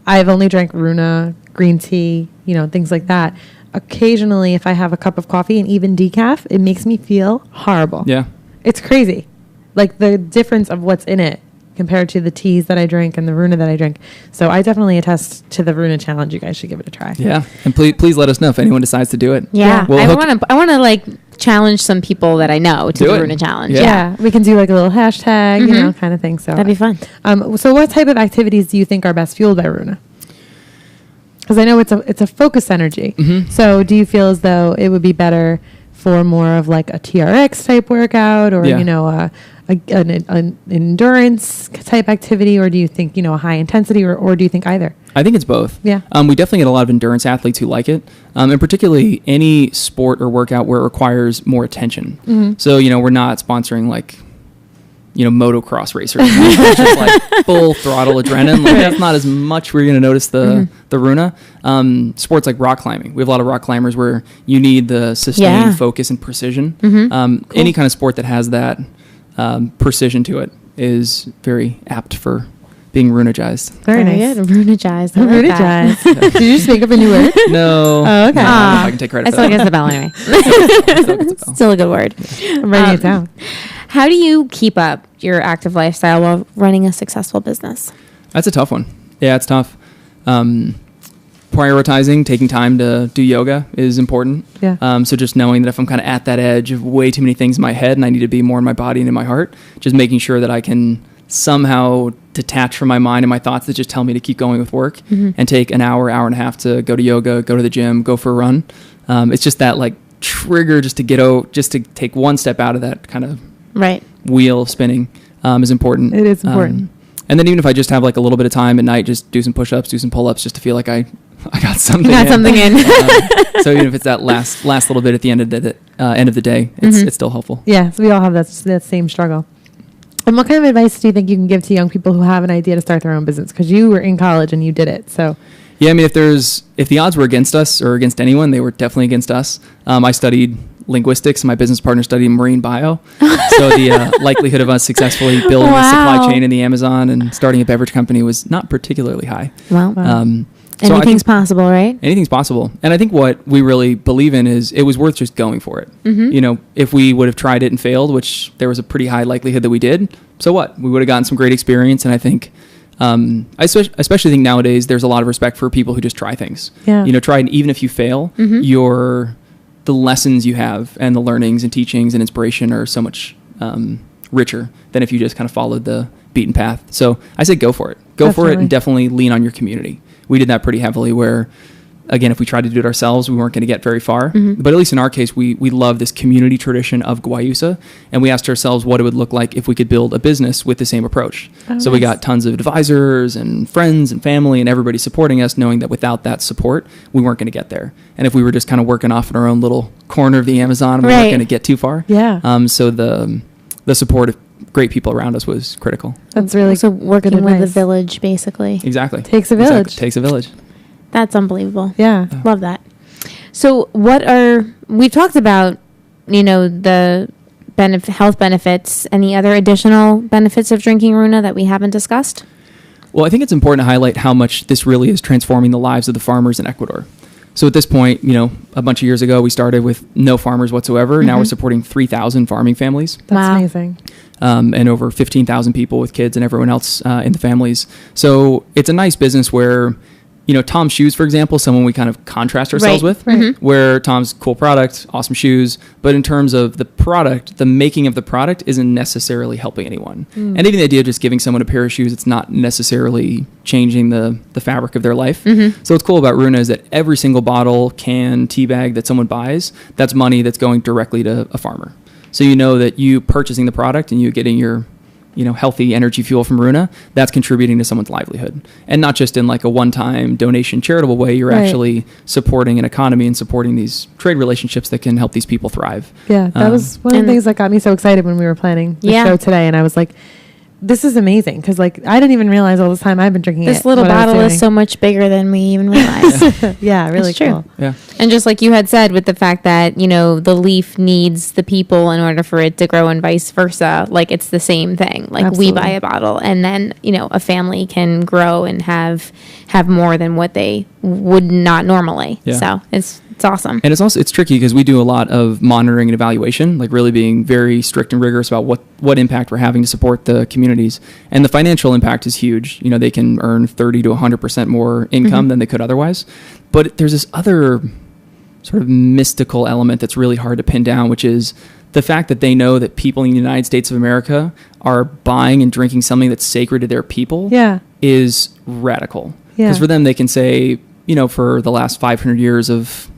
I've only drank Runa, green tea, things like that. Occasionally, if I have a cup of coffee and even decaf, it makes me feel horrible. Yeah. It's crazy. Like the difference of what's in it compared to the teas that I drink and the Runa that I drink. So I definitely attest to the Runa challenge. You guys should give it a try. Yeah. And please let us know if anyone decides to do it. Yeah. We'll hook- I want to like challenge some people that I know to Do the it. Runa challenge. Yeah. Yeah, we can do like a little hashtag, kind of thing. So That'd be fun. So what type of activities do you think are best fueled by Runa? Because I know it's a focus energy. So do you feel as though it would be better for more of like a TRX type workout, or Yeah. an endurance type activity, or do you think a high intensity, or do you think either? I think it's both. Yeah. We definitely get a lot of endurance athletes who like it, and particularly any sport or workout where it requires more attention. So, we're not sponsoring like, motocross racers. It's just like full throttle adrenaline. Like, that's not as much where you're going to notice the Runa. Sports like rock climbing. We have a lot of rock climbers where you need the sustained focus and precision. Any kind of sport that has that precision to it is very apt for being runagized. Very nice. Good. Runagized. I like that. Runagized. Did you just make up a new word? No. Oh, okay. No, I can take credit I for still that. gets the bell anyway. Still gets the bell. Still a good word. I'm writing it down. How do you keep up your active lifestyle while running a successful business? That's a tough one. Yeah, it's tough. Prioritizing, taking time to do yoga is important. Yeah. So just knowing that if I'm kind of at that edge of way too many things in my head and I need to be more in my body and in my heart, just making sure that I can somehow detach from my mind and my thoughts that just tell me to keep going with work and take an hour and a half to go to yoga, go to the gym, go for a run. It's just that like trigger just to take one step out of that kind of wheel spinning is important. It is important. And then even if I just have like a little bit of time at night, just do some push-ups, do some pull-ups, just to feel like I got something in. So even if it's that last little bit at the end of the day, it's still helpful. Yeah, so we all have that same struggle. And what kind of advice do you think you can give to young people who have an idea to start their own business? Because you were in college and you did it. So yeah, I mean, if the odds were against us or against anyone, they were definitely against us. I studied linguistics. My business partner studied marine bio. So the likelihood of us successfully building a supply chain in the Amazon and starting a beverage company was not particularly high. Wow. So anything's possible, right? Anything's possible. And I think what we really believe in is it was worth just going for it. You know, if we would have tried it and failed, which there was a pretty high likelihood that we did, so what? We would have gotten some great experience. And I think, I especially think nowadays there's a lot of respect for people who just try things. Yeah. You know, try, and even if you fail, the lessons you have and the learnings and teachings and inspiration are so much richer than if you just kind of followed the beaten path. So I say go for it. Go for it and definitely lean on your community. We did that pretty heavily where, again, if we tried to do it ourselves, we weren't going to get very far. But at least in our case, we love this community tradition of Guayusa. And we asked ourselves what it would look like if we could build a business with the same approach. So we got tons of advisors and friends and family and everybody supporting us, knowing that without that support, we weren't going to get there. And if we were just kind of working off in our own little corner of the Amazon, we weren't going to get too far. Yeah. So the support of great people around us was critical. That's really so working with the village, basically. Exactly. Takes a village. Exactly. Takes a village. That's unbelievable. Yeah. Love that. So we've talked about, the health benefits. Any other additional benefits of drinking Runa that we haven't discussed? Well, I think it's important to highlight how much this really is transforming the lives of the farmers in Ecuador. So at this point, a bunch of years ago, we started with no farmers whatsoever. Now we're supporting 3,000 farming families. That's amazing. And over 15,000 people with kids and everyone else in the families. So it's a nice business where, Tom's Shoes, for example, someone we kind of contrast ourselves with, where Tom's cool product, awesome shoes. But in terms of the product, the making of the product isn't necessarily helping anyone. And even the idea of just giving someone a pair of shoes, it's not necessarily changing the fabric of their life. So what's cool about Runa is that every single bottle, can, tea bag that someone buys, that's money that's going directly to a farmer. So that you purchasing the product and you getting your healthy energy fuel from Runa, that's contributing to someone's livelihood. And not just in like a one-time donation charitable way, you're actually supporting an economy and supporting these trade relationships that can help these people thrive. Yeah, that was one of the things that got me so excited when we were planning the show today. And I was like, this is amazing because I didn't even realize all this time I've been drinking this little bottle is so much bigger than we even realized. Yeah, really cool. Yeah. And just like you had said with the fact that, the leaf needs the people in order for it to grow and vice versa, like it's the same thing. Like we buy a bottle and then, a family can grow and have more than what they would not normally. Yeah. So it's awesome. And it's tricky because we do a lot of monitoring and evaluation, like really being very strict and rigorous about what impact we're having to support the communities. And the financial impact is huge. They can earn 30 to 100% more income than they could otherwise. But there's this other sort of mystical element that's really hard to pin down, which is the fact that they know that people in the United States of America are buying and drinking something that's sacred to their people is radical. Because for them, they can say, for the last 500 years of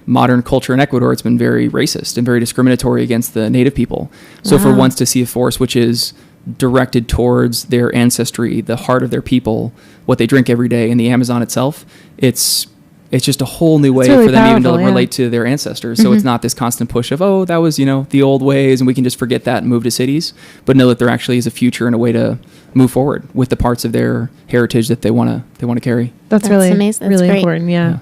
modern culture in Ecuador, it's been very racist and very discriminatory against the native people. So for once to see a force which is directed towards their ancestry, the heart of their people, what they drink every day in the Amazon itself, it's just a whole new way for them even to relate to their ancestors. So it's not this constant push of, that was, the old ways and we can just forget that and move to cities, but know that there actually is a future and a way to move forward with the parts of their heritage that they want to carry. That's really amazing. That's really important. Yeah.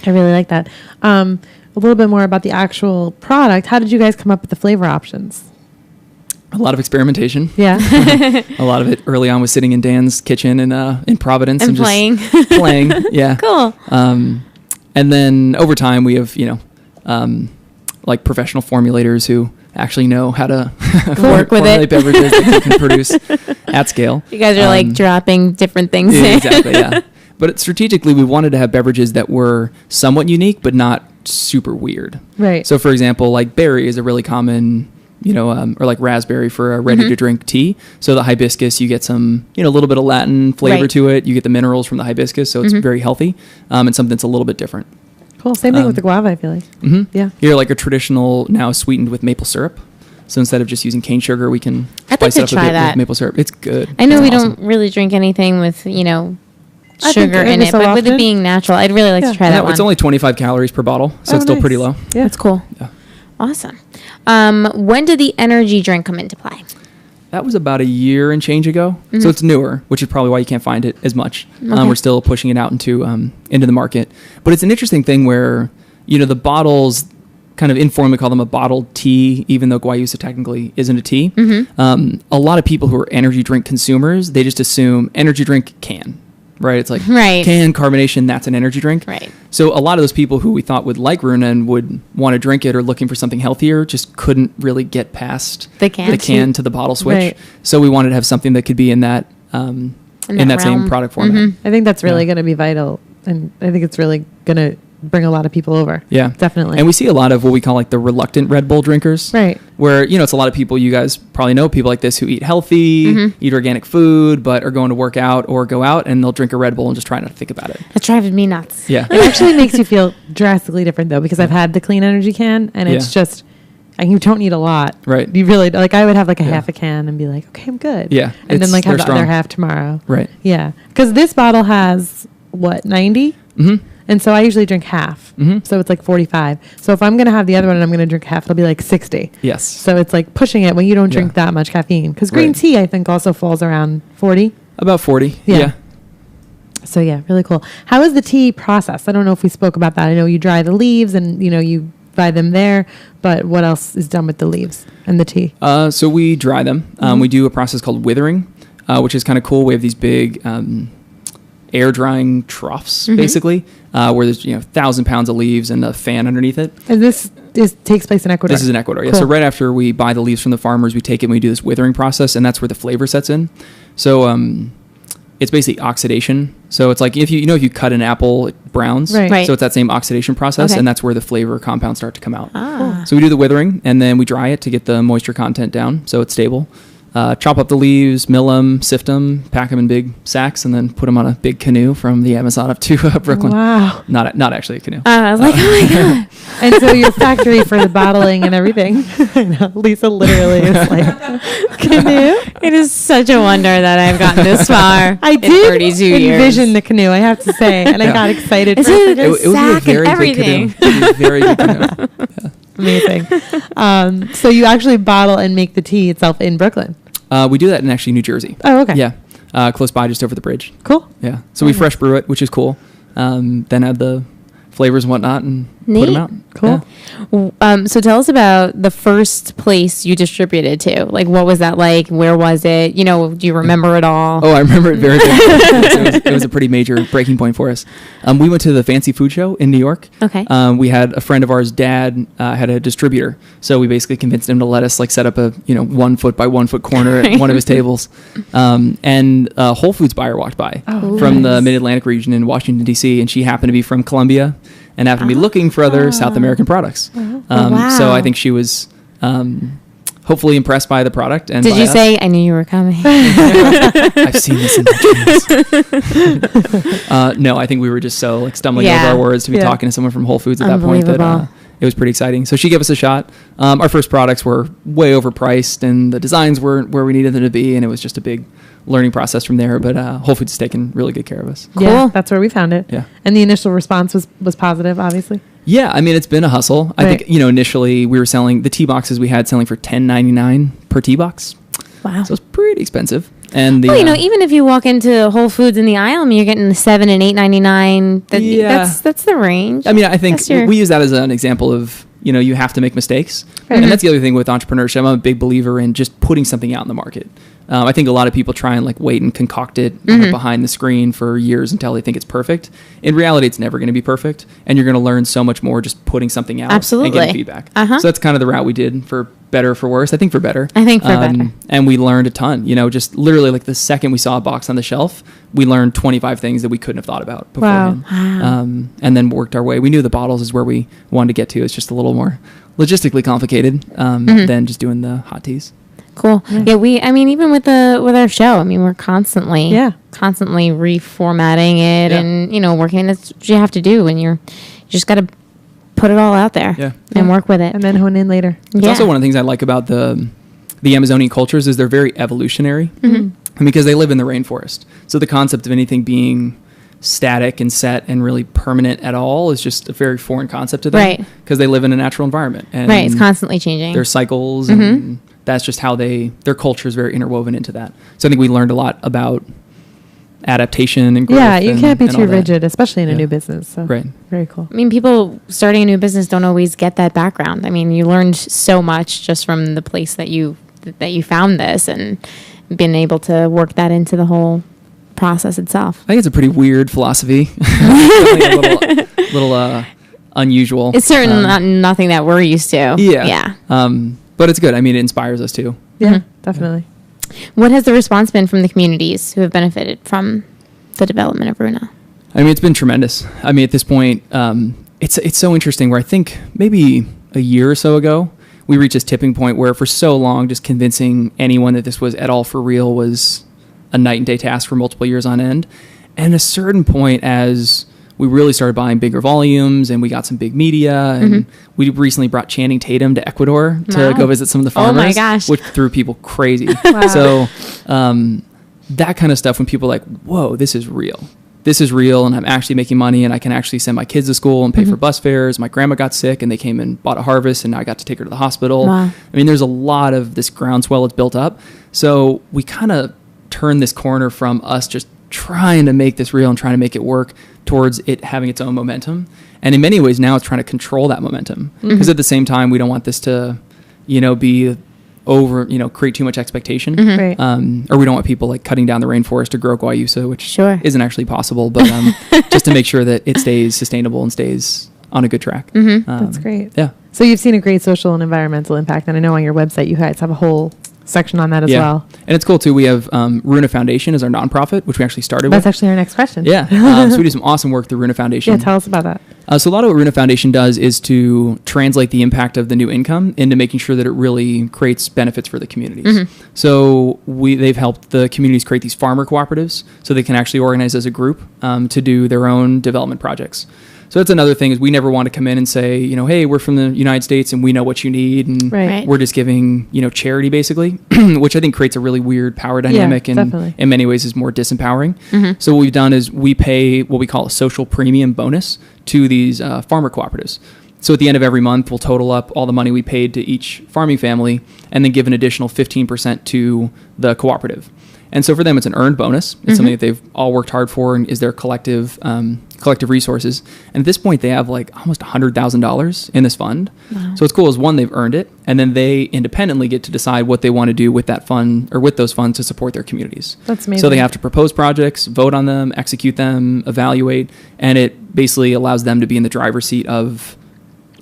I really like that. A little bit more about the actual product. How did you guys come up with the flavor options? A lot of experimentation. Yeah. A lot of it early on was sitting in Dan's kitchen in Providence and playing. Just playing. Yeah. Cool. And then over time we have, like professional formulators who actually know how to work with it. Beverages that they can produce at scale. You guys are like dropping different things in. Exactly, yeah. But strategically, we wanted to have beverages that were somewhat unique, but not super weird. Right. So, for example, like berry is a really common or like raspberry for a ready to drink tea. So the hibiscus, you get some, a little bit of Latin flavor to it. You get the minerals from the hibiscus, so it's very healthy, and something that's a little bit different. Cool. Same thing with the guava, I feel like. Yeah. You're like a traditional now sweetened with maple syrup. So instead of just using cane sugar, we can spice it up a bit with maple syrup. It's good. I know we don't really drink anything with, sugar in it, but with it being natural, I'd really like to try that one. It's only 25 calories per bottle, so it's still pretty low. Yeah. That's cool. Yeah. Awesome. When did the energy drink come into play? That was about a year and change ago. So it's newer, which is probably why you can't find it as much. We're still pushing it out into the market. But it's an interesting thing where, the bottles kind of informally call them a bottled tea, even though guayusa technically isn't a tea. A lot of people who are energy drink consumers, they just assume energy drink can. Right, it's like can carbonation. That's an energy drink. Right. So a lot of those people who we thought would like Runa and would want to drink it or looking for something healthier just couldn't really get past the can to the bottle switch. Right. So we wanted to have something that could be in that same product format. I think that's really going to be vital, and I think it's really going to bring a lot of people over. Yeah, definitely. And we see a lot of what we call like the reluctant Red Bull drinkers. Right. Where, it's a lot of people, you guys probably know people like this who eat healthy, eat organic food, but are going to work out or go out and they'll drink a Red Bull and just try not to think about it. It's driving me nuts. Yeah. It actually makes you feel drastically different though, because I've had the clean energy can and it's just, and you don't need a lot. Right. You really, like I would have like a half a can and be like, okay, I'm good. Yeah. And then like have the other half tomorrow. Right. Yeah. Because this bottle has, 90? And so I usually drink half. So it's like 45. So if I'm going to have the other one and I'm going to drink half, it'll be like 60. Yes. So it's like pushing it when you don't drink that much caffeine. Because green tea, I think, also falls around 40. About 40. Yeah. So yeah, really cool. How is the tea processed? I don't know if we spoke about that. I know you dry the leaves and, you buy them there. But what else is done with the leaves and the tea? So we dry them. We do a process called withering, which is kind of cool. We have these big air drying troughs, basically, where there's 1,000 pounds of leaves and a fan underneath it. And this takes place in Ecuador. This is in Ecuador. Cool. Yeah. So right after we buy the leaves from the farmers, we take it and we do this withering process, and that's where the flavor sets in. So it's basically oxidation. So it's like if you cut an apple, it browns. Right. So it's that same oxidation process, Okay. and that's where the flavor compounds start to come out. Ah. So we do the withering, and then we dry it to get the moisture content down, so it's stable. Chop up the leaves, mill them, sift them, pack them in big sacks, and then put them on a big canoe from the Amazon up to Brooklyn. Wow. Not actually a canoe. I was like, oh my God. And so your factory for the bottling and everything. I know, Lisa literally is like, canoe? It is such a wonder that I've gotten this far. I did 32 envision years. the canoe, I have to say. And I got excited. It's for a a second. It would be a sack very and good canoe. everything. It would be a very good canoe. Yeah. Amazing. So you actually bottle and make the tea itself in Brooklyn? We do that in actually New Jersey. Oh, okay. Yeah. Close by, just over the bridge. Cool. Yeah. So we fresh brew it, which is cool. Then add the flavors and whatnot and put them out. Cool. Yeah. So tell us about the first place you distributed to. Like, what was that like? Where was it? Do you remember it all? Oh, I remember it very vividly. It was a pretty major breaking point for us. We went to the Fancy Food Show in New York. Okay. We had a friend of ours' dad had a distributor, so we basically convinced him to let us set up a 1 foot by 1 foot corner at one of his tables. And a Whole Foods buyer walked by from the Mid Atlantic region in Washington D.C., and she happened to be from Colombia and happened to be looking for other South American products. Wow. So I think she was hopefully impressed by the product. And Did you say, I knew you were coming? I've seen this in my dreams. No, I think we were just so stumbling over our words to be talking to someone from Whole Foods at that point that it was pretty exciting. So she gave us a shot. Our first products were way overpriced and the designs weren't where we needed them to be. And it was just a big learning process from there. But Whole Foods has taken really good care of us. Cool. Yeah, that's where we found it. Yeah. And the initial response was positive, obviously. Yeah, I mean, it's been a hustle. I think, initially we were selling the tea boxes we had selling for $10.99 per tea box. Wow. So it's pretty expensive. And the, even if you walk into Whole Foods in the aisle, you're getting the $7 and $8.99. That's the range. I mean, I think we use that as an example of, you have to make mistakes. And that's the other thing with entrepreneurship. I'm a big believer in just putting something out in the market. I think a lot of people try and wait and concoct it behind the screen for years until they think it's perfect. In reality, it's never going to be perfect, and you're going to learn so much more just putting something out and getting feedback. So that's kind of the route we did for better or for worse. I think for better. Better. And we learned a ton, just literally like the second we saw a box on the shelf, we learned 25 things that we couldn't have thought about beforehand. Wow. And then worked our way. We knew the bottles is where we wanted to get to. It's just a little more logistically complicated than just doing the hot teas. Cool. Yeah. Even with our show, we're constantly reformatting it and, working. That's what you have to do when you just got to put it all out there and work with it. And then hone in later. It's also one of the things I like about the Amazonian cultures is they're very evolutionary because they live in the rainforest. So the concept of anything being static and set and really permanent at all is just a very foreign concept to them. Right. Because they live in a natural environment. And it's constantly changing. There's cycles and that's just how their culture is very interwoven into that. So I think we learned a lot about adaptation and growth. Yeah, you can't be too rigid, especially in a new business. So very cool. People starting a new business don't always get that background. You learned so much just from the place that you found this and being able to work that into the whole process itself. I think it's a pretty weird philosophy. a little unusual. It's certainly nothing that we're used to. Yeah. But it's good. It inspires us too. Yeah, definitely. What has the response been from the communities who have benefited from the development of Runa? It's been tremendous. At this point, it's so interesting where I think maybe a year or so ago, we reached this tipping point where for so long, just convincing anyone that this was at all for real was a night and day task for multiple years on end. And at a certain point, as we really started buying bigger volumes and we got some big media and we recently brought Channing Tatum to Ecuador to go visit some of the farmers, oh my gosh, which threw people crazy. Wow. So that kind of stuff, when people are like, whoa, this is real and I'm actually making money and I can actually send my kids to school and pay for bus fares. My grandma got sick and they came and bought a harvest and I got to take her to the hospital. Wow. There's a lot of this groundswell that's built up. So we kind of turned this corner from us just trying to make this real and trying to make it work towards it having its own momentum. And in many ways now it's trying to control that momentum because at the same time we don't want this to, be over, create too much expectation. Right. Or we don't want people like cutting down the rainforest to grow guayusa, which isn't actually possible, but just to make sure that it stays sustainable and stays on a good track. That's great. Yeah. So you've seen a great social and environmental impact, and I know on your website you guys have a whole section on that as well. And it's cool too. We have Runa Foundation as our nonprofit, which we actually started That's with. actually our next question. Yeah. So we do some awesome work through Runa Foundation. Yeah, tell us about that. So a lot of what Runa Foundation does is to translate the impact of the new income into making sure that it really creates benefits for the communities. So they've helped the communities create these farmer cooperatives so they can actually organize as a group to do their own development projects. So that's another thing is we never want to come in and say, hey, we're from the United States and we know what you need. And we're just giving, charity basically, which I think creates a really weird power dynamic and definitely. in many ways is more disempowering. So what we've done is we pay what we call a social premium bonus to these farmer cooperatives. So at the end of every month, we'll total up all the money we paid to each farming family and then give an additional 15% to the cooperative. And so for them, it's an earned bonus. It's something that they've all worked hard for and is their collective resources. And at this point, they have like almost $100,000 in this fund. Wow. So what's cool is one, they've earned it. And then they independently get to decide what they want to do with that fund or with those funds to support their communities. That's amazing. So they have to propose projects, vote on them, execute them, evaluate. And it basically allows them to be in the driver's seat of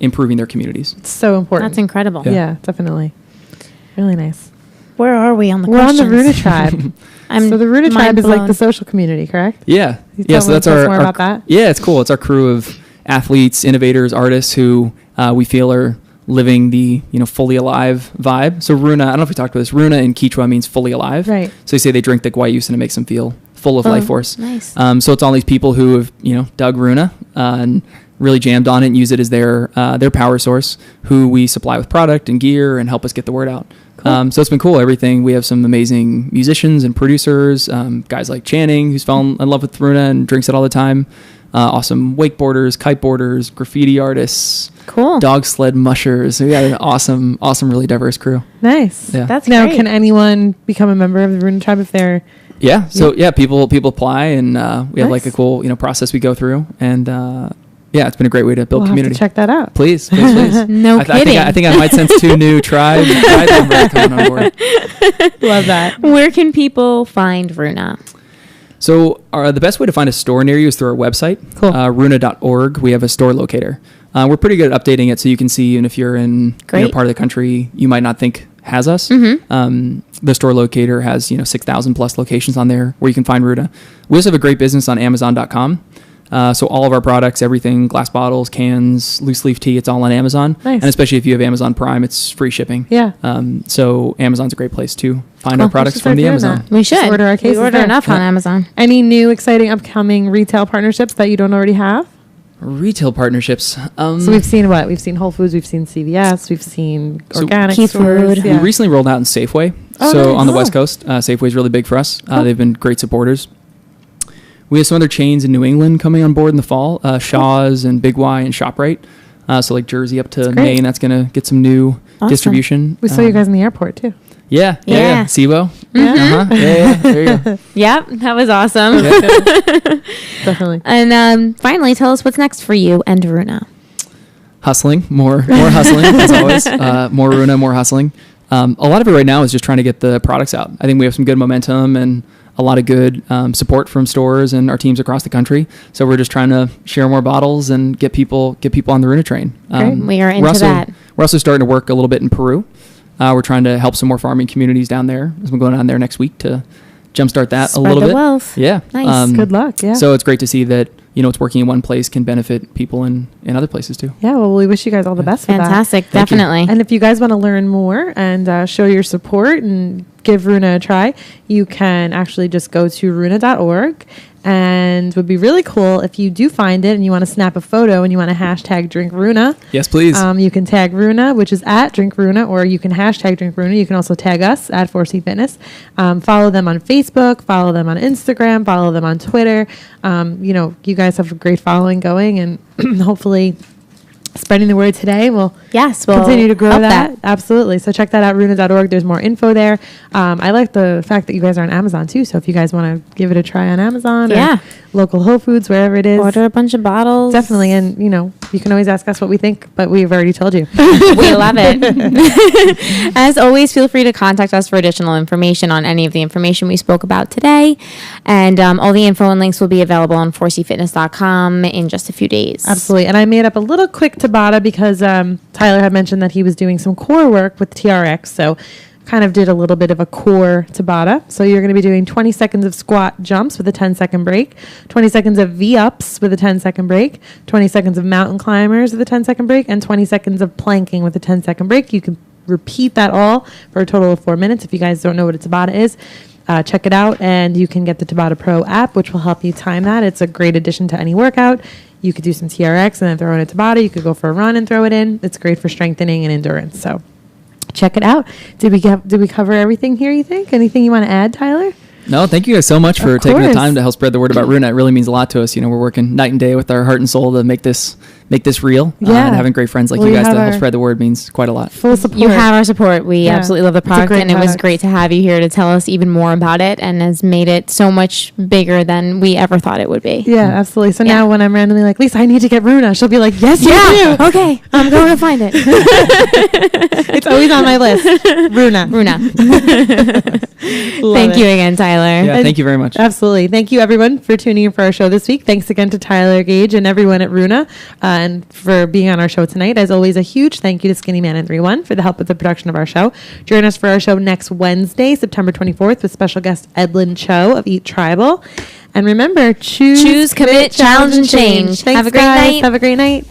improving their communities. It's so important. That's incredible. Yeah, definitely. Really nice. Where are we on the We're questions? on the Runa tribe. So the Runa tribe is like the social community, correct? Yeah. So that's our more about that? Yeah, it's cool. It's our crew of athletes, innovators, artists who we feel are living the fully alive vibe. So Runa, I don't know if we talked about this. Runa in Quechua means fully alive. Right. So they say they drink the guayusa and it makes them feel full of life force. Nice. So it's all these people who have dug Runa and really jammed on it and use it as their power source, who we supply with product and gear and help us get the word out. Cool. So it's been cool. Everything. We have some amazing musicians and producers, guys like Channing, who's fallen in love with Runa and drinks it all the time. Awesome wakeboarders, kiteboarders, graffiti artists, cool, dog sled mushers. So we got an awesome, really diverse crew. Nice. Yeah. That's now, great. can anyone become a member of the Runa tribe if they're... Yeah. So people apply and we have like a cool, process we go through and, yeah, it's been a great way to build community. Have to check that out. Please. No kidding. I think I might sense 2 new tribes members coming on board. Love that. Where can people find Runa? So the best way to find a store near you is through our website, Cool. Runa.org. We have a store locator. We're pretty good at updating it, so you can see even if you're in part of the country you might not think has us. The store locator has 6,000 plus locations on there where you can find Runa. We also have a great business on Amazon.com. So all of our products, everything, glass bottles, cans, loose leaf tea, it's all on Amazon. Nice. And especially if you have Amazon Prime, it's free shipping. Yeah. So Amazon's a great place to find our products from the Amazon. We should. Just order our cases. We order enough on Amazon. Any new exciting upcoming retail partnerships that you don't already have? Retail partnerships. So we've seen what? We've seen Whole Foods, we've seen CVS, we've seen organic Key stores. Food. We recently rolled out in Safeway. Oh, so nice. on the West Coast, Safeway's really big for us. They've been great supporters. We have some other chains in New England coming on board in the fall, Shaw's and Big Y and ShopRite. So like Jersey up to Maine, that's going to get some new distribution. We saw you guys in the airport too. Yeah. SIBO. Yeah. There you go. Yep, that was awesome. Definitely. And finally, tell us what's next for you and Runa. Hustling, more hustling as always. More Runa, more hustling. A lot of it right now is just trying to get the products out. I think we have some good momentum and a lot of good support from stores and our teams across the country. So we're just trying to share more bottles and get people on the Runa train. We are into that. We're also starting to work a little bit in Peru. We're trying to help some more farming communities down there. As we're going down there next week to jumpstart that a little bit. Wealth. Yeah. Nice. Good luck. Yeah. So it's great to see that it's working in one place can benefit people in other places too. Yeah. Well, we wish you guys all the best. Fantastic. For that. Definitely. And if you guys want to learn more and show your support and give Runa a try, you can actually just go to runa.org. And it would be really cool if you do find it and you want to snap a photo and you want to hashtag Drink Runa. Yes, please. You can tag Runa, which is at Drink Runa, or you can hashtag Drink Runa. You can also tag us at 4C Fitness. Follow them on Facebook, follow them on Instagram, follow them on Twitter. You guys have a great following going, and hopefully spreading the word today will continue to grow that. Absolutely. So check that out, runa.org. There's more info there. I like the fact that you guys are on Amazon too. So if you guys want to give it a try on Amazon or local Whole Foods, wherever it is, order a bunch of bottles. Definitely. And you can always ask us what we think, but we've already told you. We love it. As always, feel free to contact us for additional information on any of the information we spoke about today. And all the info and links will be available on 4cfitness.com in just a few days. Absolutely. And I made up a little quick Tabata because Tyler had mentioned that he was doing some core work with TRX. So kind of did a little bit of a core Tabata. So you're going to be doing 20 seconds of squat jumps with a 10-second break, 20 seconds of V-ups with a 10-second break, 20 seconds of mountain climbers with a 10-second break, and 20 seconds of planking with a 10-second break. You can repeat that all for a total of 4 minutes. If you guys don't know what a Tabata is, check it out, and you can get the Tabata Pro app, which will help you time that. It's a great addition to any workout. You could do some TRX and then throw in a Tabata. You could go for a run and throw it in. It's great for strengthening and endurance. So check it out. Did we cover everything here, you think? Anything you want to add, Tyler? No, thank you guys so much for taking the time to help spread the word about Runa. It really means a lot to us. We're working night and day with our heart and soul to make this real. And having great friends like you guys to help spread the word means quite a lot. Full support. You have our support. We absolutely love the product, and it was great to have you here to tell us even more about it, and has made it so much bigger than we ever thought it would be. Yeah, absolutely. So now when I'm randomly like, Lisa, I need to get Runa, she'll be like, yes, you do. Okay, I'm going to find it. It's always on my list. Runa. Thank you again, Tyler. Yeah, thank you very much. Absolutely. Thank you, everyone, for tuning in for our show this week. Thanks again to Tyler Gage and everyone at Runa and for being on our show tonight. As always, a huge thank you to Skinny Man and 31 for the help with the production of our show. Join us for our show next Wednesday, September 24th, with special guest Edlin Cho of Eat Tribal. And remember, choose, commit, challenge, and change. Thanks, Have a great guys. night. Have a great night.